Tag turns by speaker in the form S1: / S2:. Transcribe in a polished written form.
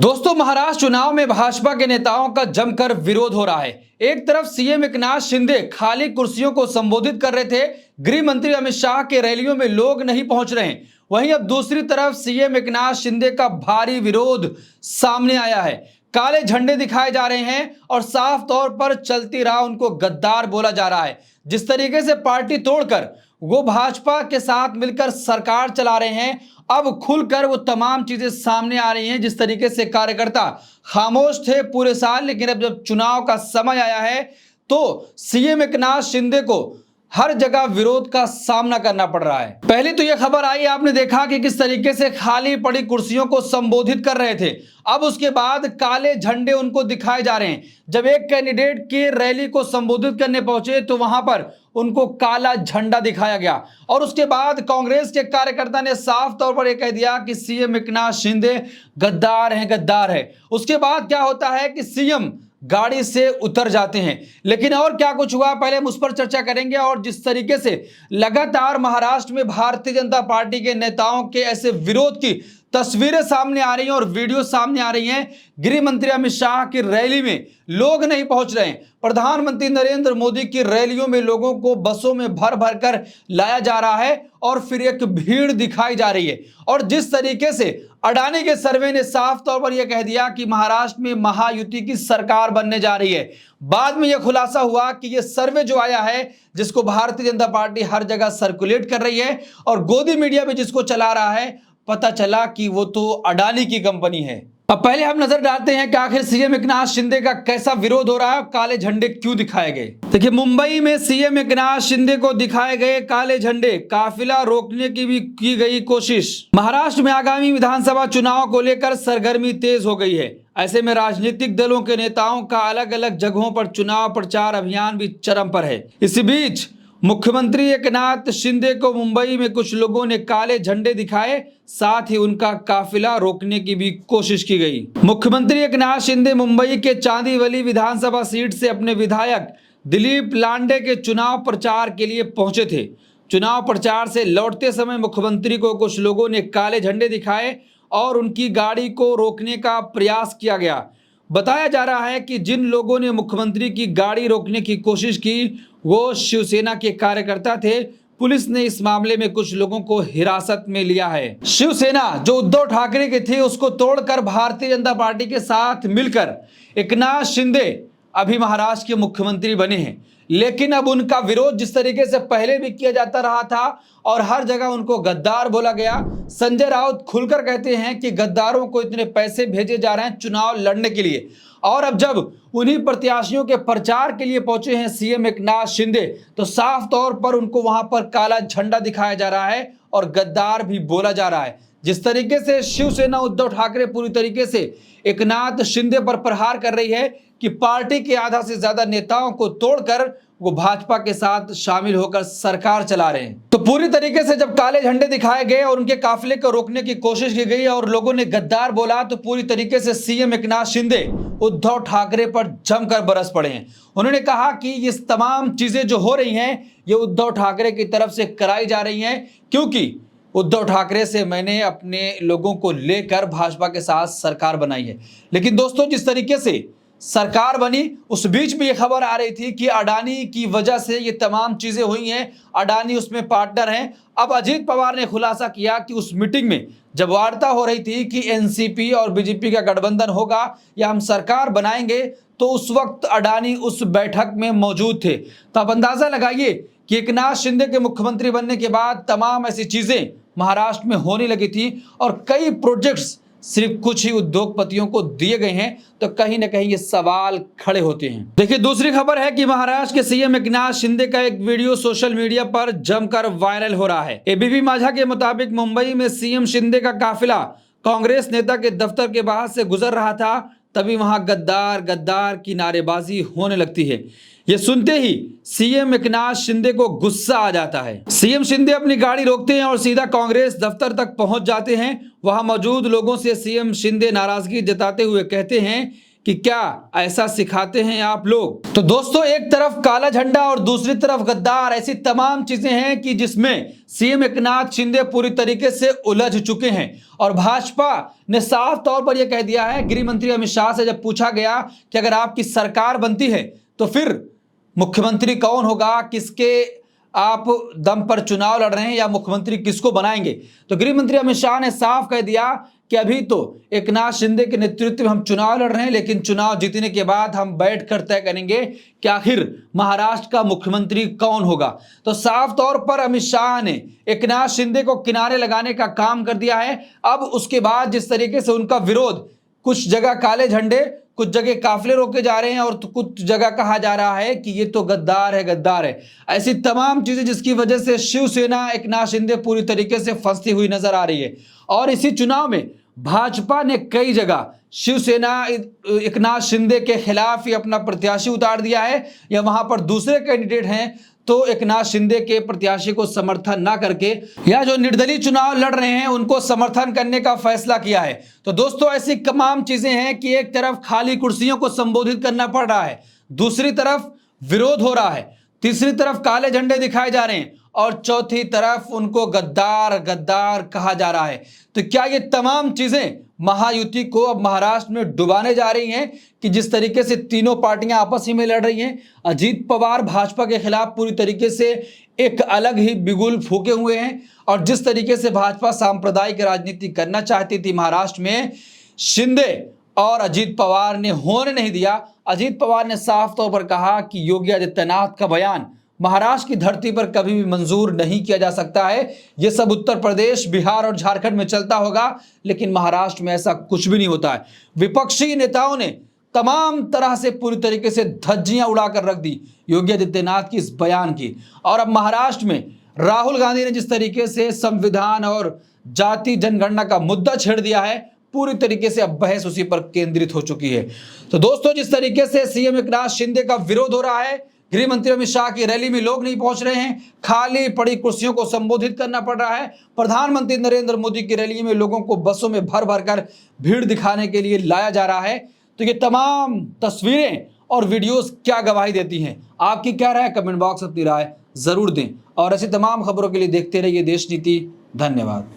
S1: दोस्तों, महाराष्ट्र चुनाव में भाजपा के नेताओं का जमकर विरोध हो रहा है। एक तरफ सीएम एकनाथ शिंदे खाली कुर्सियों को संबोधित कर रहे थे, गृह मंत्री अमित शाह के रैलियों में लोग नहीं पहुंच रहे हैं। वहीं अब दूसरी तरफ सीएम एकनाथ शिंदे का भारी विरोध सामने आया है। काले झंडे दिखाए जा रहे हैं और साफ तौर पर चलती राह उनको गद्दार बोला जा रहा है। जिस तरीके से पार्टी तोड़कर वो भाजपा के साथ मिलकर सरकार चला रहे हैं, अब खुलकर वो तमाम चीजें सामने आ रही हैं। जिस तरीके से कार्यकर्ता खामोश थे पूरे साल, लेकिन अब जब चुनाव का समय आया है तो सीएम एकनाथ शिंदे को हर जगह विरोध का सामना करना पड़ रहा है। पहले तो यह खबर आई, आपने देखा कि किस तरीके से खाली पड़ी कुर्सियों को संबोधित कर रहे थे। अब उसके बाद काले झंडे उनको दिखाए जा रहे हैं। जब एक कैंडिडेट की रैली को संबोधित करने पहुंचे तो वहां पर उनको काला झंडा दिखाया गया और उसके बाद कांग्रेस के कार्यकर्ता ने साफ तौर पर यह कह दिया कि सीएम एकनाथ शिंदे गद्दार हैं, गद्दार है। उसके बाद क्या होता है कि सीएम गाड़ी से उतर जाते हैं। लेकिन और क्या कुछ हुआ, पहले हम उस पर चर्चा करेंगे। और जिस तरीके से लगातार महाराष्ट्र में भारतीय जनता पार्टी के नेताओं के ऐसे विरोध की तस्वीरें सामने आ रही हैं और वीडियो सामने आ रही हैं। गृह मंत्री अमित शाह की रैली में लोग नहीं पहुंच रहे हैं। प्रधानमंत्री नरेंद्र मोदी की रैलियों में लोगों को बसों में भर भर कर लाया जा रहा है और फिर एक भीड़ दिखाई जा रही है। और जिस तरीके से अडानी के सर्वे ने साफ तौर पर यह कह दिया कि महाराष्ट्र में महायुति की सरकार बनने जा रही है। बाद में यह खुलासा हुआ कि यह सर्वे जो आया है, जिसको भारतीय जनता पार्टी हर जगह सर्कुलेट कर रही है और गोदी मीडिया में जिसको चला रहा है, पता चला कि वो तो अडानी की कंपनी है। अब पहले हम नजर डालते हैं कि आखिर सीएम एकनाथ शिंदे का कैसा विरोध हो रहा है, काले झंडे क्यों दिखाए गए। देखिए, मुंबई में सीएम एकनाथ शिंदे को दिखाए गए काले झंडे, काफिला रोकने की भी की गई कोशिश। महाराष्ट्र में आगामी विधानसभा चुनाव को लेकर सरगर्मी तेज हो गई है। ऐसे में राजनीतिक दलों के नेताओं का अलग अलग जगहों पर चुनाव प्रचार अभियान भी चरम पर है। इसी बीच मुख्यमंत्री एकनाथ शिंदे को मुंबई में कुछ लोगों ने काले झंडे दिखाए, साथ ही उनका काफिला रोकने की भी कोशिश की गई। मुख्यमंत्री एकनाथ शिंदे मुंबई के चांदीवली विधानसभा सीट से अपने विधायक दिलीप लांडे के चुनाव प्रचार के लिए पहुंचे थे। चुनाव प्रचार से लौटते समय मुख्यमंत्री को कुछ लोगों ने काले झंडे दिखाए और उनकी गाड़ी को रोकने का प्रयास किया गया। बताया जा रहा है कि जिन लोगों ने मुख्यमंत्री की गाड़ी रोकने की कोशिश की वो शिवसेना के कार्यकर्ता थे। पुलिस ने इस मामले में कुछ लोगों को हिरासत में लिया है। शिवसेना जो उद्धव ठाकरे के थे, उसको तोड़कर भारतीय जनता पार्टी के साथ मिलकर एकनाथ शिंदे अभी महाराष्ट्र के मुख्यमंत्री बने हैं। लेकिन अब उनका विरोध जिस तरीके से पहले भी किया जाता रहा था और हर जगह उनको गद्दार बोला गया। संजय राउत खुलकर कहते हैं कि गद्दारों को इतने पैसे भेजे जा रहे हैं चुनाव लड़ने के लिए, और अब जब उन्हीं प्रत्याशियों के प्रचार के लिए पहुंचे हैं सीएम एकनाथ शिंदे, तो साफ तौर पर उनको वहां पर काला झंडा दिखाया जा रहा है और गद्दार भी बोला जा रहा है। जिस तरीके से शिवसेना उद्धव ठाकरे पूरी तरीके से एकनाथ शिंदे पर प्रहार कर रही है कि पार्टी के आधा से ज्यादा नेताओं को तोड़कर वो भाजपा के साथ शामिल होकर सरकार चला रहे हैं। तो पूरी तरीके से जब काले झंडे दिखाए गए और उनके काफिले को रोकने की कोशिश की गई और लोगों ने गद्दार बोला, तो पूरी तरीके से सीएम एकनाथ शिंदे उद्धव ठाकरे पर जमकर बरस पड़े हैं। उन्होंने कहा कि ये तमाम चीजें जो हो रही हैं, ये उद्धव ठाकरे की तरफ से कराई जा रही हैं, क्योंकि उद्धव ठाकरे से मैंने अपने लोगों को लेकर भाजपा के साथ सरकार बनाई है। लेकिन दोस्तों, जिस तरीके से सरकार बनी, उस बीच में ये खबर आ रही थी कि अडानी की वजह से ये तमाम चीजें हुई हैं, अडानी उसमें पार्टनर हैं। अब अजीत पवार ने खुलासा किया कि उस मीटिंग में जब वार्ता हो रही थी कि एनसीपी और बीजेपी का गठबंधन होगा या हम सरकार बनाएंगे, तो उस वक्त अडानी उस बैठक में मौजूद थे। तो अब अंदाजा लगाइए कि एकनाथ शिंदे के मुख्यमंत्री बनने के बाद तमाम ऐसी चीजें महाराष्ट्र में होने लगी थी और कई प्रोजेक्ट्स सिर्फ कुछ ही उद्योगपतियों को दिए गए हैं। तो कहीं ना कहीं ये सवाल खड़े होते हैं। देखिए, दूसरी खबर है कि महाराष्ट्र के सीएम एकनाथ शिंदे का एक वीडियो सोशल मीडिया पर जमकर वायरल हो रहा है। एबीपी माझा के मुताबिक मुंबई में सीएम शिंदे का काफिला कांग्रेस नेता के दफ्तर के बाहर से गुजर रहा था, तभी वहां गद्दार गद्दार की नारेबाजी होने लगती है। ये सुनते ही सीएम एकनाथ शिंदे को गुस्सा आ जाता है। सीएम शिंदे अपनी गाड़ी रोकते हैं और सीधा कांग्रेस दफ्तर तक पहुंच जाते हैं। वहां मौजूद लोगों से सीएम शिंदे नाराजगी जताते हुए कहते हैं कि क्या ऐसा सिखाते हैं आप लोग। तो दोस्तों, एक तरफ काला झंडा और दूसरी तरफ गद्दार, ऐसी तमाम चीजें हैं कि जिसमें सीएम एकनाथ शिंदे पूरी तरीके से उलझ चुके हैं। और भाजपा ने साफ तौर पर यह कह दिया है, गृह मंत्री अमित शाह से जब पूछा गया कि अगर आपकी सरकार बनती है तो फिर मुख्यमंत्री कौन होगा, किसके आप दम पर चुनाव लड़ रहे हैं या मुख्यमंत्री किसको बनाएंगे, तो गृह मंत्री अमित शाह ने साफ कह दिया कि अभी तो एकनाथ शिंदे के नेतृत्व में हम चुनाव लड़ रहे हैं, लेकिन चुनाव जीतने के बाद हम बैठकर तय करेंगे कि आखिर महाराष्ट्र का मुख्यमंत्री कौन होगा। तो साफ तौर पर अमित शाह ने एकनाथ शिंदे को किनारे लगाने का काम कर दिया है। अब उसके बाद जिस तरीके से उनका विरोध, कुछ जगह काले झंडे, कुछ जगह काफिले रोके जा रहे हैं और तो कुछ जगह कहा जा रहा है कि ये तो गद्दार है, गद्दार है, ऐसी तमाम चीजें जिसकी वजह से शिवसेना एकनाथ शिंदे पूरी तरीके से फंसती हुई नजर आ रही है। और इसी चुनाव में भाजपा ने कई जगह शिवसेना एकनाथ शिंदे के खिलाफ ही अपना प्रत्याशी उतार दिया है, या वहां पर दूसरे कैंडिडेट हैं तो एकनाथ शिंदे के प्रत्याशी को समर्थन ना करके या जो निर्दलीय चुनाव लड़ रहे हैं उनको समर्थन करने का फैसला किया है। तो दोस्तों, ऐसी तमाम चीजें हैं कि एक तरफ खाली कुर्सियों को संबोधित करना पड़ रहा है, दूसरी तरफ विरोध हो रहा है, तीसरी तरफ काले झंडे दिखाए जा रहे हैं और चौथी तरफ उनको गद्दार गद्दार कहा जा रहा है। तो क्या ये तमाम चीजें महायुति को अब महाराष्ट्र में डुबाने जा रही हैं कि जिस तरीके से तीनों पार्टियां आपस ही में लड़ रही हैं, अजीत पवार भाजपा के खिलाफ पूरी तरीके से एक अलग ही बिगुल फूके हुए हैं, और जिस तरीके से भाजपा सांप्रदायिक राजनीति करना चाहती थी महाराष्ट्र में, शिंदे और अजीत पवार ने होने नहीं दिया। अजीत पवार ने साफ तौर पर कहा कि योगी आदित्यनाथ का बयान महाराष्ट्र की धरती पर कभी भी मंजूर नहीं किया जा सकता है। यह सब उत्तर प्रदेश, बिहार और झारखंड में चलता होगा, लेकिन महाराष्ट्र में ऐसा कुछ भी नहीं होता है। विपक्षी नेताओं ने तमाम तरह से पूरी तरीके से धज्जियां उड़ाकर रख दी योगी आदित्यनाथ की इस बयान की। और अब महाराष्ट्र में राहुल गांधी ने जिस तरीके से संविधान और जाति जनगणना का मुद्दा छेड़ दिया है, पूरी तरीके से अब बहस उसी पर केंद्रित हो चुकी है। तो दोस्तों, जिस तरीके से सीएम एकनाथ शिंदे का विरोध हो रहा है, गृह मंत्री अमित शाह की रैली में लोग नहीं पहुंच रहे हैं, खाली पड़ी कुर्सियों को संबोधित करना पड़ रहा है, प्रधानमंत्री नरेंद्र मोदी की रैली में लोगों को बसों में भर भर कर भीड़ दिखाने के लिए लाया जा रहा है। तो ये तमाम तस्वीरें और वीडियोस क्या गवाही देती हैं? आपकी क्या राय? कमेंट बॉक्स में अपनी राय जरूर दें और ऐसी तमाम खबरों के लिए देखते रहिए देश नीति। धन्यवाद।